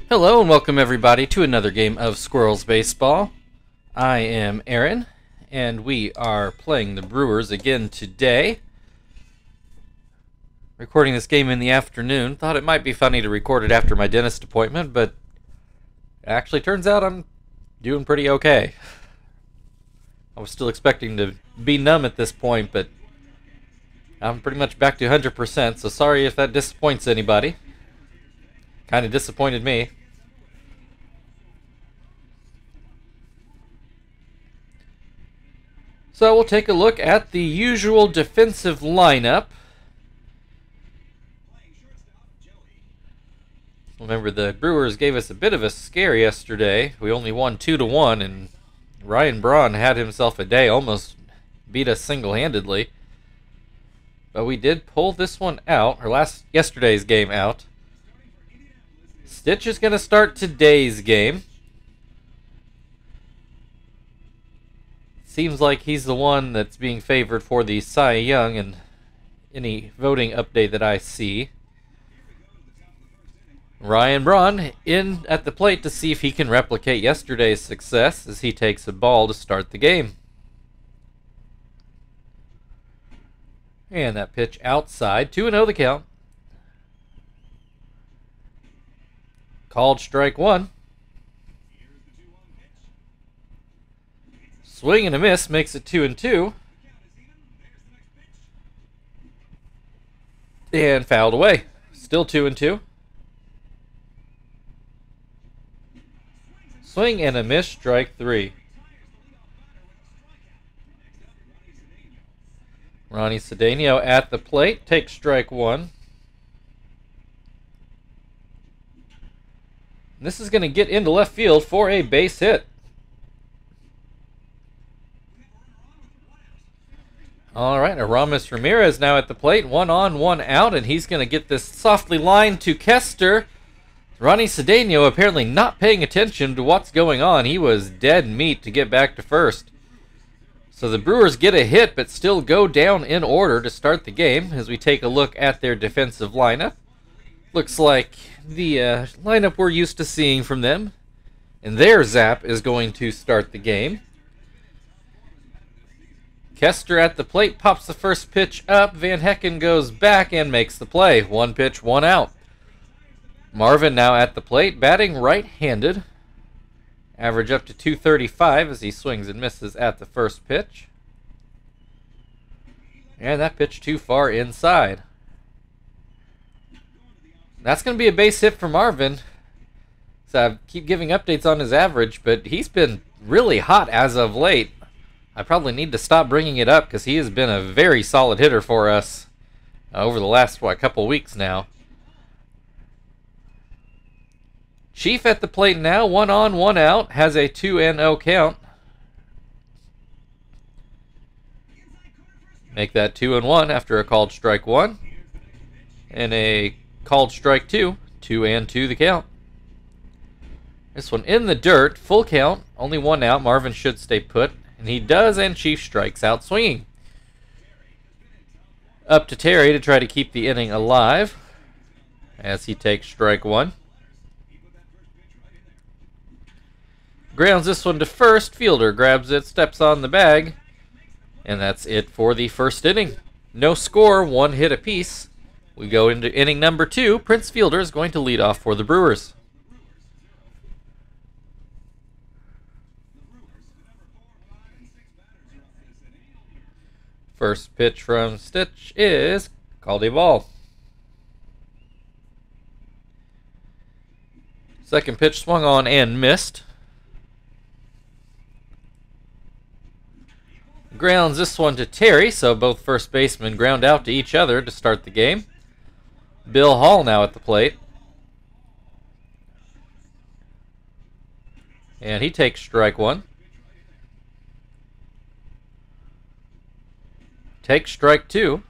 Hello and welcome everybody to another game of Squirrels Baseball. I am Aaron and we are playing the Brewers again today. Recording this game in the afternoon. Thought it might be funny to record it after my dentist appointment, but it actually turns out I'm doing pretty okay. I was still expecting to be numb at this point, but I'm pretty much back to 100%, so sorry if that disappoints anybody. Kind of disappointed me. So we'll take a look at the usual defensive lineup. Remember, the Brewers gave us a bit of a scare yesterday. We only won 2-1, and Ryan Braun had himself a day, almost beat us single-handedly. But we did pull this one out, or yesterday's game out. Stitch is going to start today's game. Seems like he's the one that's being favored for the Cy Young in any voting update that I see. Ryan Braun in at the plate to see if he can replicate yesterday's success as he takes a ball to start the game. And that pitch outside, 2-0 the count. Called strike one. Swing and a miss makes it 2-2. And fouled away. Still 2-2. Swing and a miss, strike three. Ronnie Cedeno at the plate, takes strike one. This is going to get into left field for a base hit. All right, Aramis Ramirez now at the plate, 1 on, 1 out, and he's going to get this softly lined to Kester. Ronnie Cedeno apparently not paying attention to what's going on. He was dead meat to get back to first. So the Brewers get a hit, but still go down in order to start the game as we take a look at their defensive lineup. Looks like the lineup we're used to seeing from them. And their Zap is going to start the game. Kester at the plate, pops the first pitch up. Van Hecken goes back and makes the play. 1 pitch, 1 out. Marvin now at the plate, batting right-handed. Average up to 235 as he swings and misses at the first pitch. And that pitch too far inside. That's going to be a base hit for Marvin. So I keep giving updates on his average, but he's been really hot as of late. I probably need to stop bringing it up because he has been a very solid hitter for us over the last, couple weeks now. Chief at the plate now, 1 on, 1 out, has a 2-0 count. Make that 2-1 after a called strike one. And a called strike two, 2-2 the count. This one in the dirt, full count, only 1 out. Marvin should stay put. And he does, and Chief strikes out swinging. Up to Terry to try to keep the inning alive as he takes strike one. Grounds this one to first. Fielder grabs it, steps on the bag, and that's it for the first inning. No score, 1 hit apiece. We go into inning number 2. Prince Fielder is going to lead off for the Brewers. First pitch from Stitch is called a ball. Second pitch swung on and missed. Grounds this one to Terry, so both first basemen ground out to each other to start the game. Bill Hall now at the plate. And he takes strike one. Takes strike two.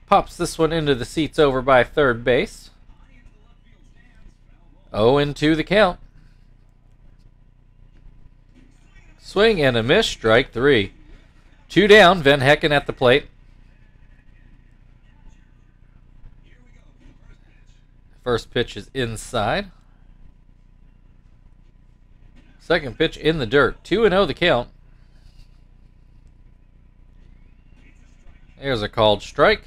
Pops this one into the seats over by third base. 0-2 the count. Swing and a miss, strike three. 2 down, Van Hecken at the plate. First pitch is inside. Second pitch in the dirt. 2-0 the count. There's a called strike.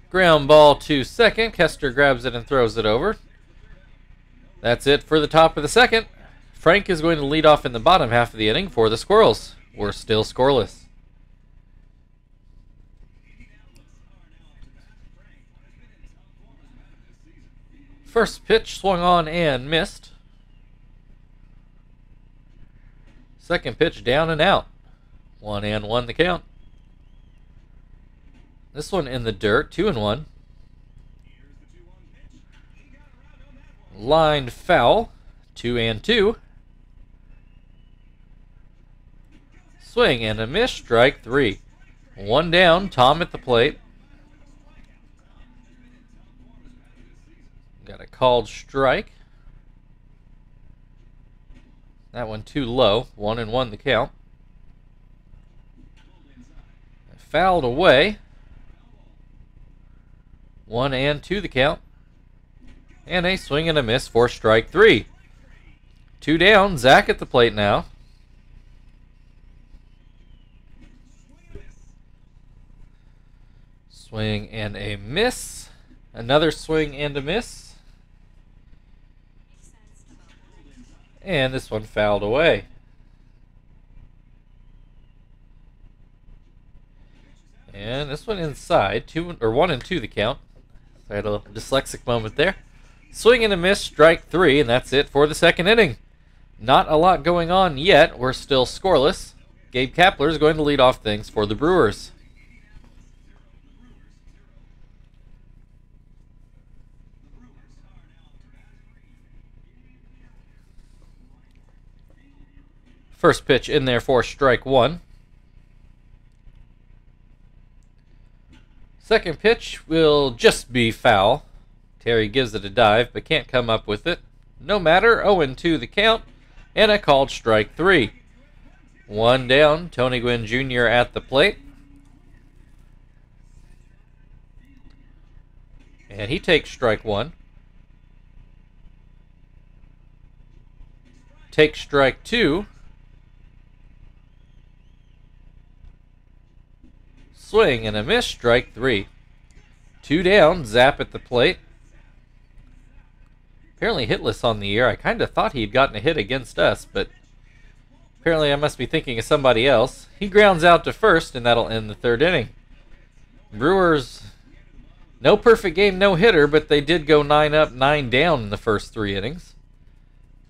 Ground ball to second. Kester grabs it and throws it over. That's it for the top of the second. Frank is going to lead off in the bottom half of the inning for the Squirrels. We're still scoreless. First pitch swung on and missed. Second pitch down and out. 1-1 the count. This one in the dirt, 2-1. Lined foul, 2-2. Swing and a miss, strike 3. One down, Tom at the plate. Got a called strike. That one too low, 1-1 the count. Fouled away. 1-2 the count. And a swing and a miss for strike 3. 2 down, Zach at the plate now. Swing and a miss. Another swing and a miss. And this one fouled away. And this one inside, 1-2 the count. So I had a little dyslexic moment there. Swing and a miss, strike 3, and that's it for the second inning. Not a lot going on yet. We're still scoreless. Gabe Kapler is going to lead off things for the Brewers. First pitch in there for strike 1. Second pitch will just be foul. Terry gives it a dive, but can't come up with it. No matter, 0-2 the count, and a called strike 3. One down, Tony Gwynn Jr. at the plate. And he takes strike 1. Takes strike 2. Swing and a miss, strike 3. 2 down, Zap at the plate. Apparently hitless on the year. I kind of thought he had gotten a hit against us, but apparently I must be thinking of somebody else. He grounds out to first, and that'll end the third inning. Brewers, no perfect game, no hitter, but they did go 9 up, 9 down in the first 3 innings.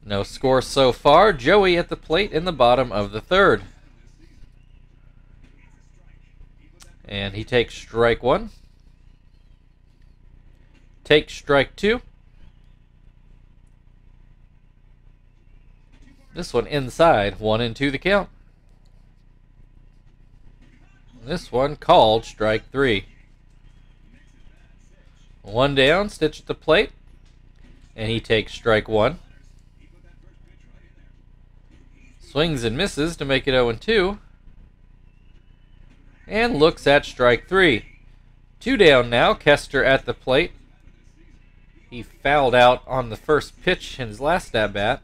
No score so far. Joey at the plate in the bottom of the third. And he takes strike 1. Takes strike 2. This one inside, 1-2 the count. This one called strike 3. One down, Stitch at the plate. And he takes strike 1. Swings and misses to make it 0-2. And looks at strike 3. 2 down now, Kester at the plate. He fouled out on the first pitch in his last at-bat.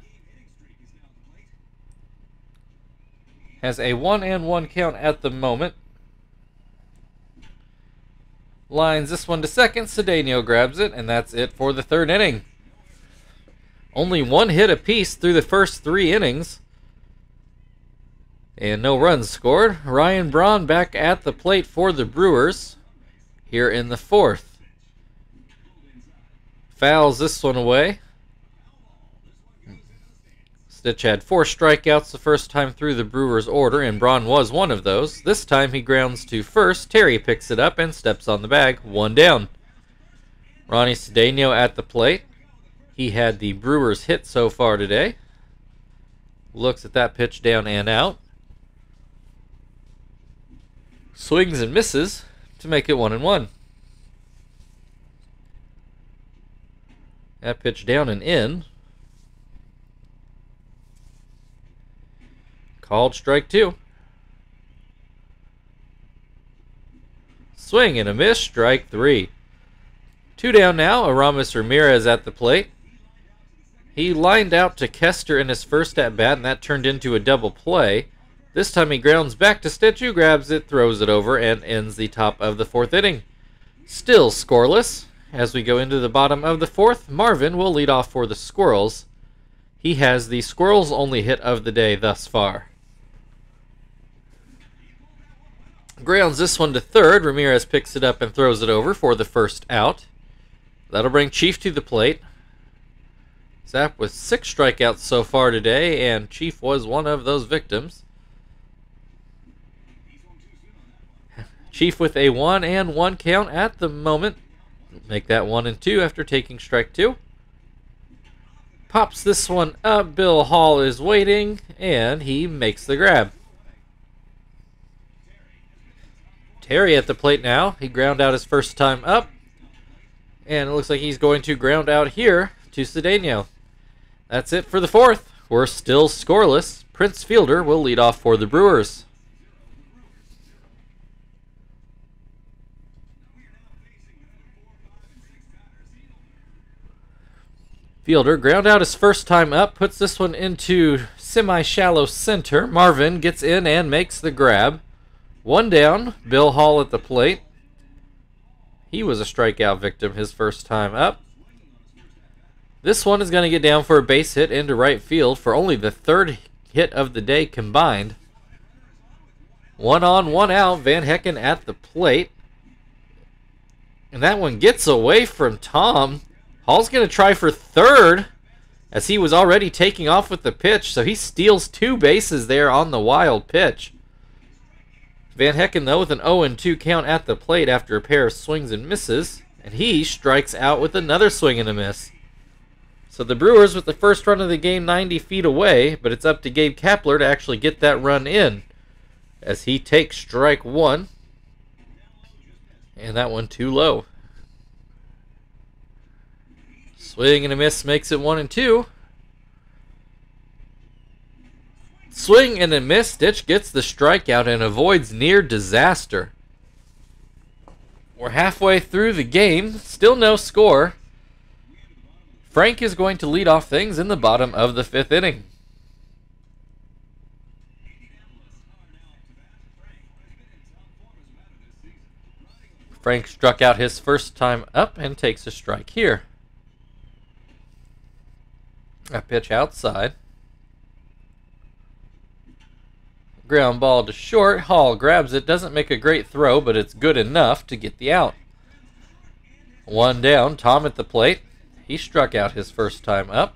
Has a 1-1 count at the moment. Lines this one to second. Cedeno grabs it, and that's it for the third inning. Only 1 hit apiece through the first 3 innings. And no runs scored. Ryan Braun back at the plate for the Brewers here in the 4th. Fouls this one away. Stitch had 4 strikeouts the first time through the Brewers' order, and Braun was one of those. This time he grounds to first. Terry picks it up and steps on the bag. 1 down. Ronnie Cedeno at the plate. He had the Brewers' hit so far today. Looks at that pitch down and out. Swings and misses to make it 1-1. That pitch down and in. Called strike 2. Swing and a miss, strike 3. 2 down now. Aramis Ramirez at the plate. He lined out to Kester in his first at-bat, and that turned into a double play. This time he grounds back to Stitch, who grabs it, throws it over, and ends the top of the 4th inning. Still scoreless. As we go into the bottom of the 4th, Marvin will lead off for the Squirrels. He has the Squirrels' only hit of the day thus far. Grounds this one to 3rd. Ramirez picks it up and throws it over for the first out. That'll bring Chief to the plate. Zap with 6 strikeouts so far today, and Chief was one of those victims. Chief with a 1-1 count at the moment. Make that 1-2 after taking strike 2. Pops this one up. Bill Hall is waiting, and he makes the grab. Terry at the plate now. He ground out his first time up, and it looks like he's going to ground out here to Cedeno. That's it for the 4th. We're still scoreless. Prince Fielder will lead off for the Brewers. Fielder ground out his first time up, puts this one into semi-shallow center. Marvin gets in and makes the grab. 1 down. Bill Hall at the plate. He was a strikeout victim his first time up. This one is going to get down for a base hit into right field for only the 3rd hit of the day combined. 1 on, 1 out. Van Hecken at the plate. And that one gets away from Tom. Hall's going to try for 3rd as he was already taking off with the pitch, so he steals 2 bases there on the wild pitch. Van Hecken, though, with an 0-2 count at the plate after a pair of swings and misses, and he strikes out with another swing and a miss. So the Brewers with the first run of the game 90 feet away, but it's up to Gabe Kapler to actually get that run in as he takes strike 1, and that one too low. Swing and a miss makes it 1-2. Swing and a miss. Stitch gets the strikeout and avoids near disaster. We're halfway through the game. Still no score. Frank is going to lead off things in the bottom of the 5th inning. Frank struck out his first time up and takes a strike here. A pitch outside. Ground ball to short. Hall grabs it. Doesn't make a great throw, but it's good enough to get the out. 1 down. Tom at the plate. He struck out his first time up.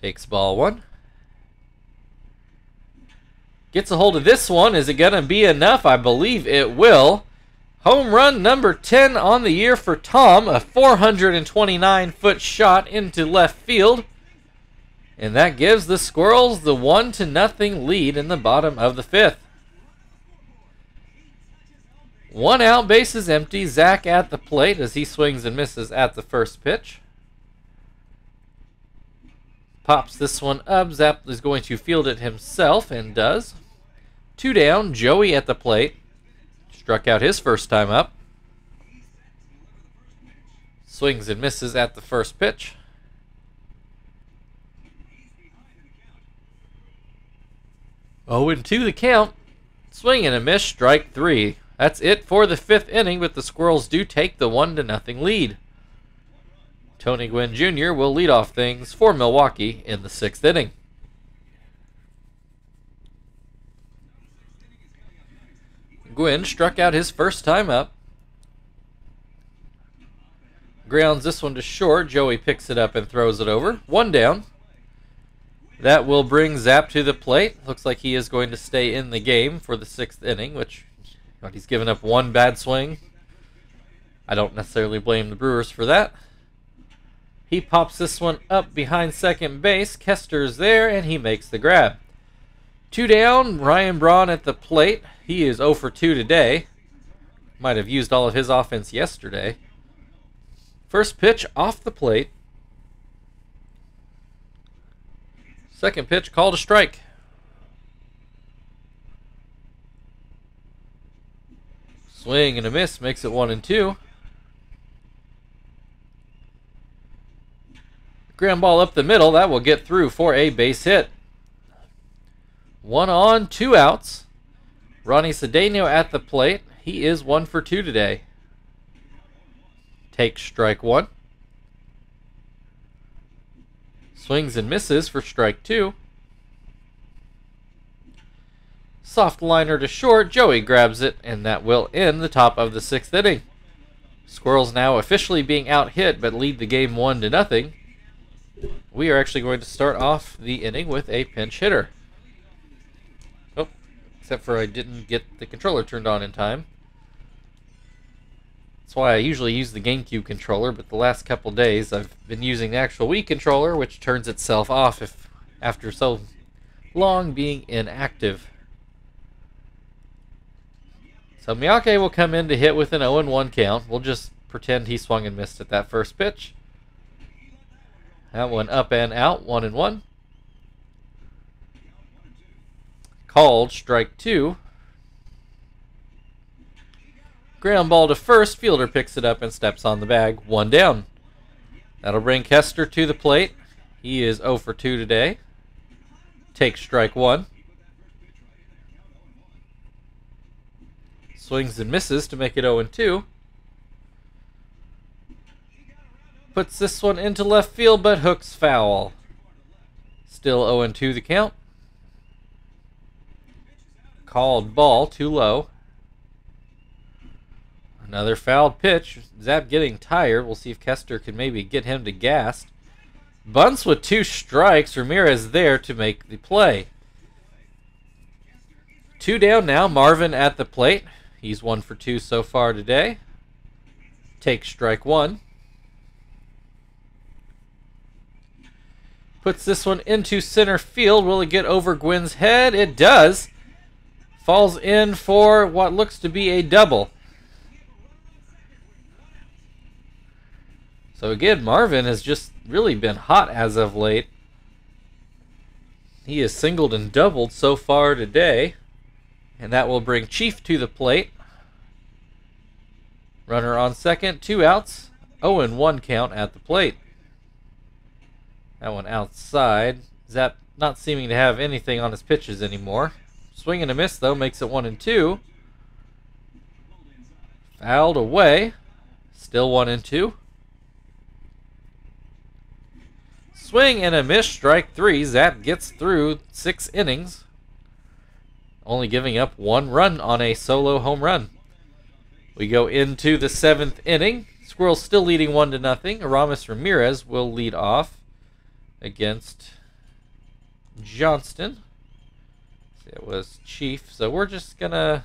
Takes ball 1. Gets a hold of this one. Is it going to be enough? I believe it will. Home run number 10 on the year for Tom. A 429-foot shot into left field. And that gives the Squirrels the 1-0 lead in the bottom of the 5th. 1 out, bases empty. Zach at the plate as he swings and misses at the first pitch. Pops this one up. Zap is going to field it himself and does. 2 down. Joey at the plate. Struck out his first time up. Swings and misses at the first pitch. 0-2 the count. Swing and a miss, strike 3. That's it for the 5th inning, but the Squirrels do take the 1-0 lead. Tony Gwynn Jr. will lead off things for Milwaukee in the 6th inning. Gwynn struck out his first time up. Grounds this one to short. Joey picks it up and throws it over. 1 down. That will bring Zap to the plate. Looks like he is going to stay in the game for the 6th inning, which he's given up 1 bad swing. I don't necessarily blame the Brewers for that. He pops this one up behind second base. Kester's there, and he makes the grab. 2 down. Ryan Braun at the plate. He is 0 for 2 today. Might have used all of his offense yesterday. First pitch off the plate. Second pitch called a strike. Swing and a miss makes it 1-2. Ground ball up the middle. That will get through for a base hit. 1 on, 2 outs. Ronnie Cedeno at the plate. He is 1 for 2 today. Takes strike 1. Swings and misses for strike 2. Soft liner to short. Joey grabs it, and that will end the top of the 6th inning. Squirrels now officially being out hit, but lead the game 1-0. We are actually going to start off the inning with a pinch hitter. Oh, except for I didn't get the controller turned on in time. That's why I usually use the GameCube controller, but the last couple days I've been using the actual Wii controller, which turns itself off after so long being inactive. So Miyake will come in to hit with an 0-1 count. We'll just pretend he swung and missed at that first pitch. That one up and out, 1-1. Called strike 2. Ground ball to first. Fielder picks it up and steps on the bag. 1 down. That'll bring Kester to the plate. He is 0 for 2 today. Takes strike 1. Swings and misses to make it 0-2. Puts this one into left field, but hooks foul. Still 0-2 the count. Called ball, too low. Another fouled pitch. Zap getting tired. We'll see if Kester can maybe get him to gas. Bunts with 2 strikes. Ramirez there to make the play. 2 down now. Marvin at the plate. He's 1 for 2 so far today. Takes strike 1. Puts this one into center field. Will it get over Gwynn's head? It does. Falls in for what looks to be a double. So again, Marvin has just really been hot as of late. He has singled and doubled so far today. And that will bring Chief to the plate. Runner on second, 2 outs. 0-1 count at the plate. That one outside. Zap not seeming to have anything on his pitches anymore. Swing and a miss, though, makes it 1-2. Fouled away. Still 1-2. Swing and a miss, strike 3. Zap gets through 6 innings. Only giving up 1 run on a solo home run. We go into the 7th inning. Squirrels still leading 1-0. Aramis Ramirez will lead off against Johnston. It was Chief. So we're just going to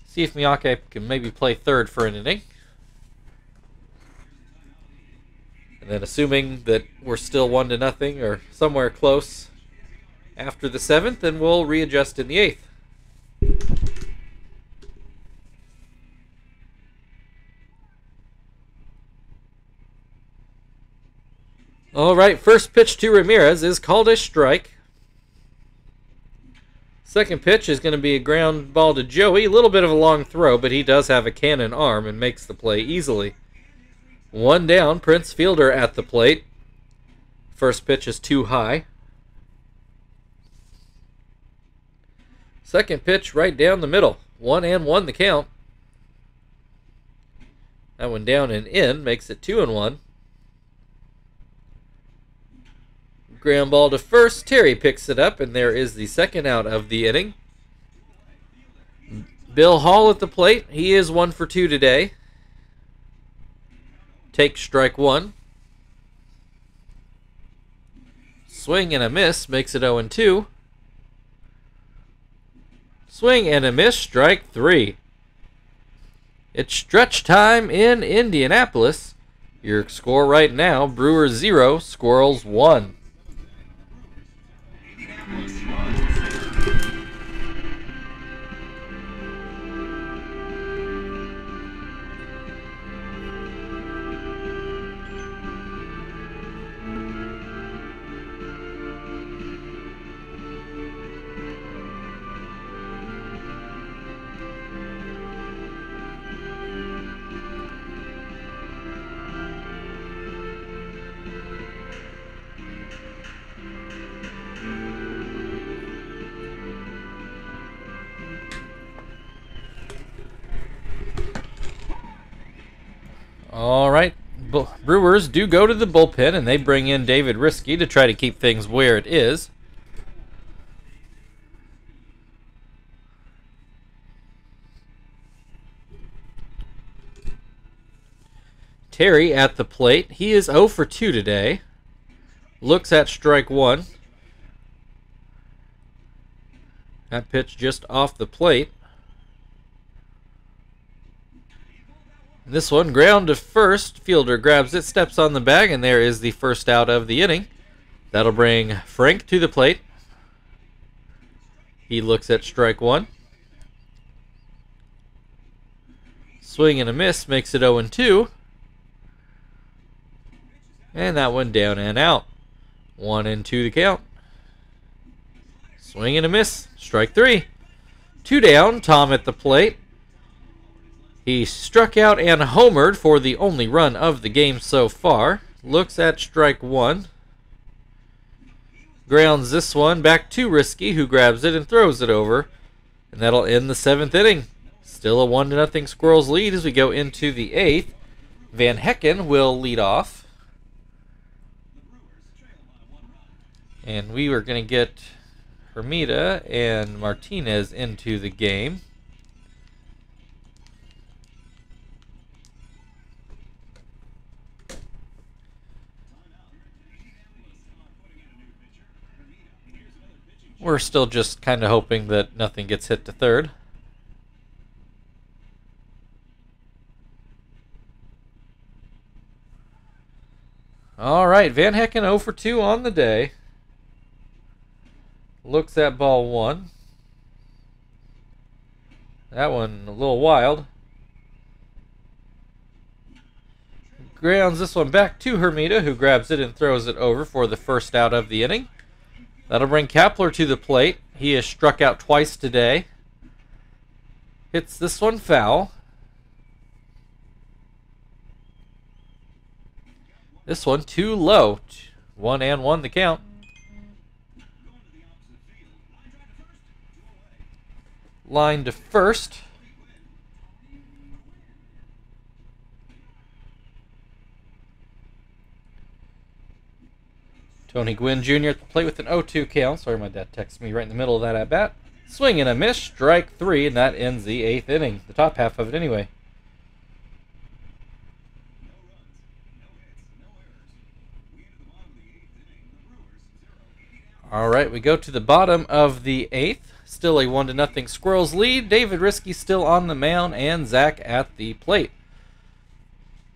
see if Miyake can maybe play third for an inning. And then assuming that we're still 1-0 or somewhere close after the 7th, then we'll readjust in the 8th. All right, first pitch to Ramirez is called a strike. Second pitch is going to be a ground ball to Joey. A little bit of a long throw, but he does have a cannon arm and makes the play easily. 1 down, Prince Fielder at the plate. First pitch is too high. Second pitch right down the middle. 1-1 the count. That one down and in makes it 2-1. Ground ball to first. Terry picks it up, and there is the second out of the inning. Bill Hall at the plate. He is 1 for 2 today. Takes strike 1. Swing and a miss makes it 0-2. Swing and a miss, strike 3. It's stretch time in Indianapolis. Your score right now, Brewers 0, Squirrels 1. All right, Brewers do go to the bullpen, and they bring in David Risky to try to keep things where it is. Terry at the plate. He is 0 for 2 today. Looks at strike one. That pitch just off the plate. This one, ground to first. Fielder grabs it, steps on the bag, and there is the first out of the inning. That'll bring Frank to the plate. He looks at strike one. Swing and a miss makes it 0-2. And that one down and out. 1-2 the count. Swing and a miss. Strike three. 2 down. Tom at the plate. He struck out and homered for the only run of the game so far. Looks at strike one. Grounds this one back to Risky, who grabs it and throws it over. And that'll end the 7th inning. Still a 1-0 Squirrels lead as we go into the 8th. Van Hecken will lead off. And we were going to get Hermida and Martinez into the game. We're still just kind of hoping that nothing gets hit to third. All right, Van Hecken 0 for 2 on the day. Looks at ball one. That one a little wild. Grounds this one back to Hermida, who grabs it and throws it over for the first out of the inning. That'll bring Kapler to the plate. He has struck out twice today. Hits this one foul. This one too low. 1-1 the count. Line to first. Tony Gwynn Jr. at the plate with an 0-2 count. Sorry, my dad texted me right in the middle of that at bat. Swing and a miss, strike three, and that ends the 8th inning. The top half of it anyway. All right, we go to the bottom of the 8th. Still a 1-0 Squirrels lead. David Risky still on the mound, and Zach at the plate.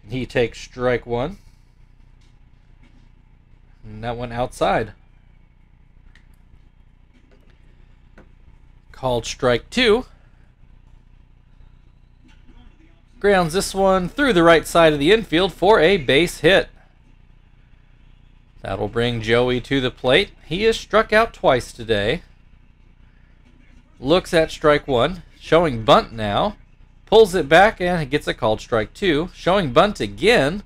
He takes strike one. And that one outside. Called strike two. Grounds this one through the right side of the infield for a base hit. That'll bring Joey to the plate. He is struck out twice today. Looks at strike one. Showing bunt now. Pulls it back and gets a called strike two. Showing bunt again.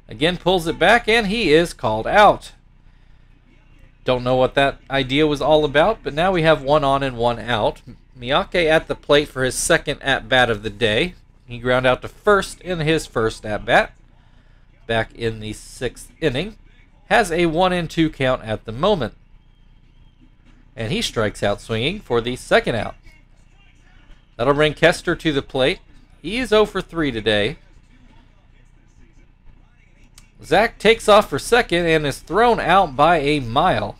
Again pulls it back and he is called out. Don't know what that idea was all about, but now we have 1 on and 1 out. Miyake at the plate for his second at-bat of the day. He ground out to first in his first at-bat. Back in the 6th inning. Has a 1-2 count at the moment. And he strikes out swinging for the second out. That'll bring Kester to the plate. He is 0 for 3 today. Zach takes off for second and is thrown out by a mile.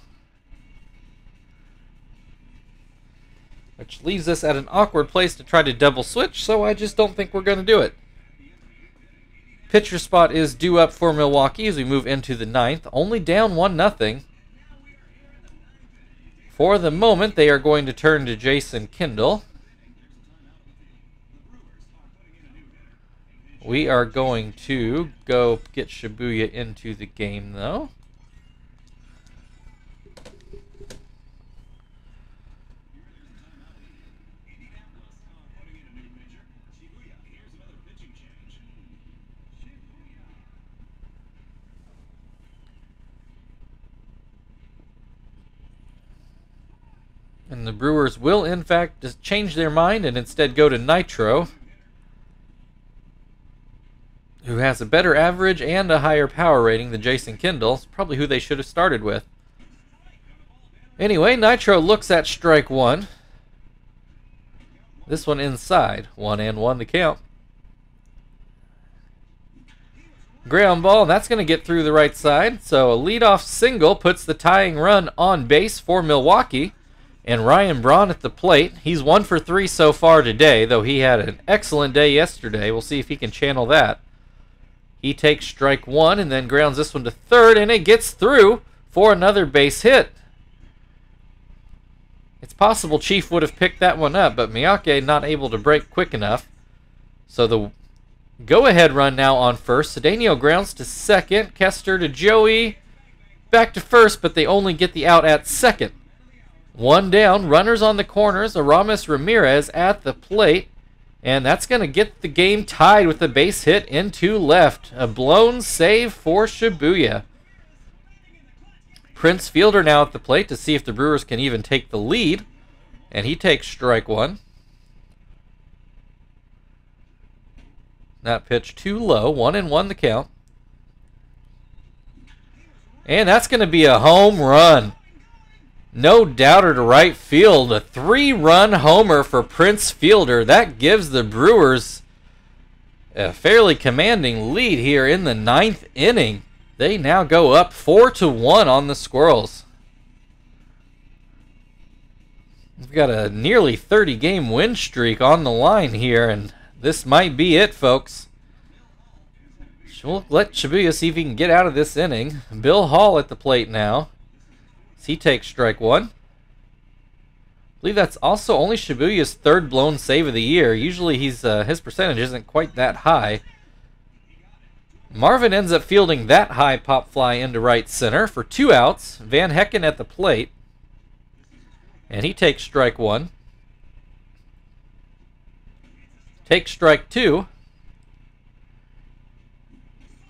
Which leaves us at an awkward place to try to double switch, so I just don't think we're going to do it. Pitcher spot is due up for Milwaukee as we move into the 9th. Only down 1-0. For the moment, they are going to turn to Jason Kindle. We are going to go get Shibuya into the game, though. And the Brewers will, in fact, just change their mind and instead go to Nitro. who has a better average and a higher power rating than Jason Kendall. It's probably who they should have started with. Anyway, Nitro looks at strike one. This one inside. 1-1 the count. Ground ball, and that's going to get through the right side. So a leadoff single puts the tying run on base for Milwaukee. And Ryan Braun at the plate. He's 1 for 3 so far today, though he had an excellent day yesterday. We'll see if he can channel that. He takes strike one and then grounds this one to third, and it gets through for another base hit. It's possible Chief would have picked that one up, but Miyake not able to break quick enough. So the go-ahead run now on first. Cedeno grounds to second. Kester to Joey. Back to first, but they only get the out at second. One down. Runners on the corners. Aramis Ramirez at the plate. And that's going to get the game tied with a base hit into left. A blown save for Shibuya. Prince Fielder now at the plate to see if the Brewers can even take the lead. And he takes strike one. That pitch too low. 1-1 the count. And that's going to be a home run. No doubter to right field. A 3-run homer for Prince Fielder. That gives the Brewers a fairly commanding lead here in the 9th inning. They now go up 4-1 on the Squirrels. We've got a nearly 30-game win streak on the line here, and this might be it, folks. We'll let Shibuya see if he can get out of this inning. Bill Hall at the plate now. He takes strike one. I believe that's also only Shibuya's 3rd blown save of the year. Usually his percentage isn't quite that high. Marvin ends up fielding that high pop fly into right center for 2 outs. Van Hecken at the plate. And he takes strike one. Takes strike two.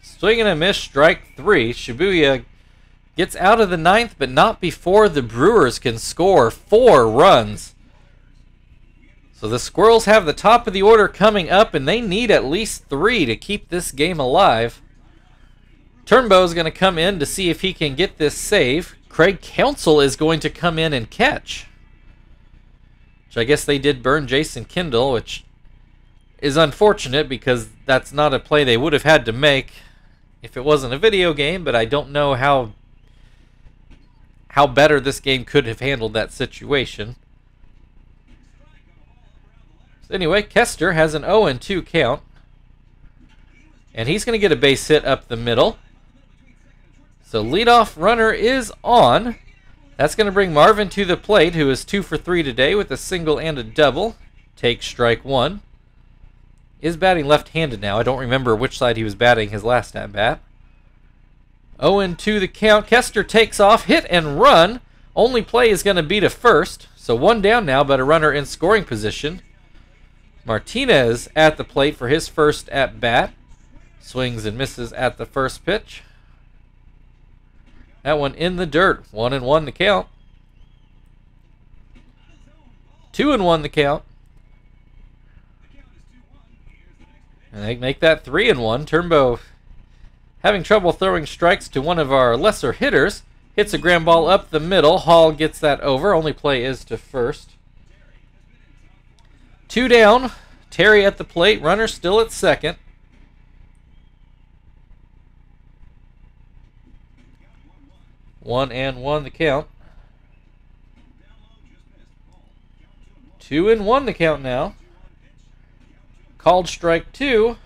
Swing and a miss, strike three. Shibuya gets out of the 9th, but not before the Brewers can score 4 runs. So the Squirrels have the top of the order coming up, and they need at least 3 to keep this game alive. Turnbow is going to come in to see if he can get this save. Craig Counsell is going to come in and catch. Which I guess they did burn Jason Kendall, which is unfortunate because that's not a play they would have had to make if it wasn't a video game, but I don't know how better this game could have handled that situation. So anyway, Kester has an 0-2 count. And he's going to get a base hit up the middle. So leadoff runner is on. That's going to bring Marvin to the plate, who is 2 for 3 today with a single and a double. Takes strike one. Is batting left-handed now. I don't remember which side he was batting his last at-bat. 0-2 the count. Kester takes off, hit and run. Only play is going to be to first. So 1 down now, but a runner in scoring position. Martinez at the plate for his first at-bat. Swings and misses at the first pitch. That one in the dirt. 1-1 the count. 2-1 the count. And they make that 3-1. Turnbow having trouble throwing strikes to one of our lesser hitters. Hits a ground ball up the middle. Hall gets that over. Only play is to first. 2 down. Terry at the plate. Runner still at second. 1-1 the count. 2-1 the count now. Called strike 2.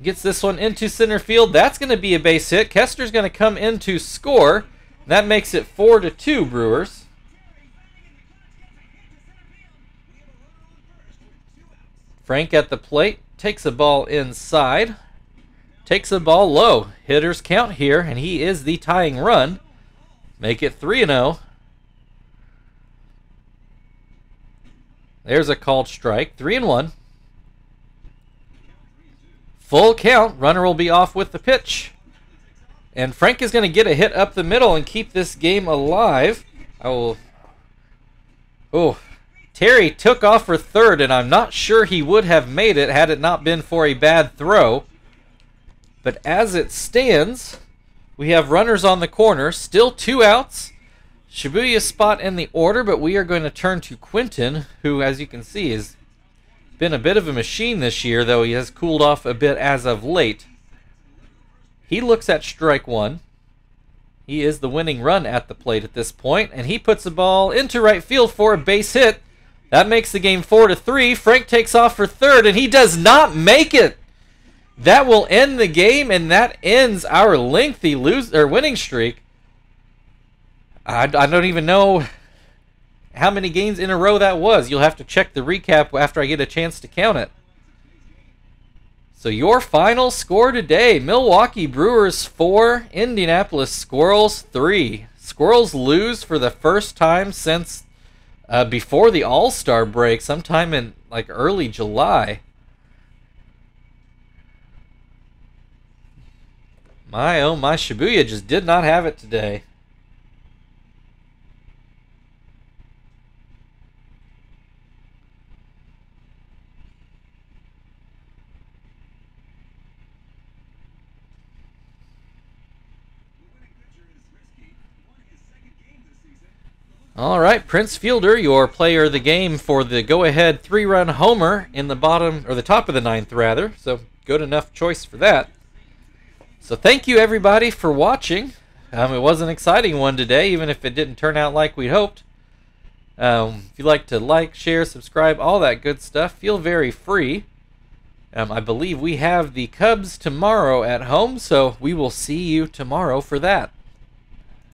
Gets this one into center field. That's going to be a base hit. Kester's going to come in to score. That makes it 4-2 Brewers. Frank at the plate. Takes a ball inside. Takes a ball low. Hitters count here, and he is the tying run. Make it 3-0. There's a called strike. 3-1. Full count. Runner will be off with the pitch. And Frank is going to get a hit up the middle and keep this game alive. Oh, Terry took off for third, and I'm not sure he would have made it had it not been for a bad throw. But as it stands, we have runners on the corner, still 2 outs. Shibuya's spot in the order, but we are going to turn to Quinton, who, as you can see, has been a bit of a machine this year, though he has cooled off a bit as of late. He looks at strike one. He is the winning run at the plate at this point, and he puts the ball into right field for a base hit. That makes the game 4-3. Frank takes off for third, and he does not make it. That will end the game, and that ends our lengthy winning streak. I don't even know how many games in a row that was. You'll have to check the recap after I get a chance to count it. So your final score today, Milwaukee Brewers 4, Indianapolis Squirrels 3. Squirrels lose for the first time since before the All-Star break, sometime in like early July. My oh my, Shibuya just did not have it today. All right, Prince Fielder, your player of the game for the go-ahead 3-run homer in the bottom, or the top of the 9th, rather. So good enough choice for that. So thank you, everybody, for watching. It was an exciting one today, even if it didn't turn out like we'd hoped. If you'd like to like, share, subscribe, all that good stuff, feel very free. I believe we have the Cubs tomorrow at home, so we will see you tomorrow for that.